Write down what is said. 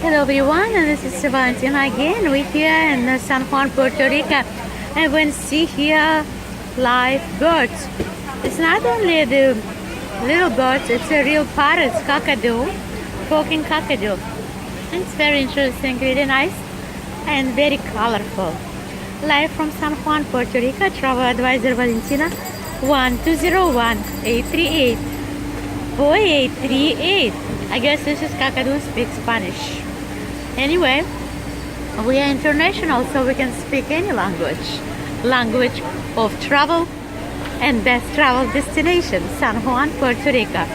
Hello everyone, and this is Valentina again. We're here in San Juan, Puerto Rico, and we see here live birds. It's not only the little birds, it's a real parrots, kakadu, talking kakadu. It's very interesting, really nice, and very colorful. Live from San Juan, Puerto Rico, travel advisor Valentina, 1208-838-4838. I guess this is kakadu speaks Spanish. Anyway, we are international, so we can speak any language of travel and best travel destination, San Juan, Puerto Rico.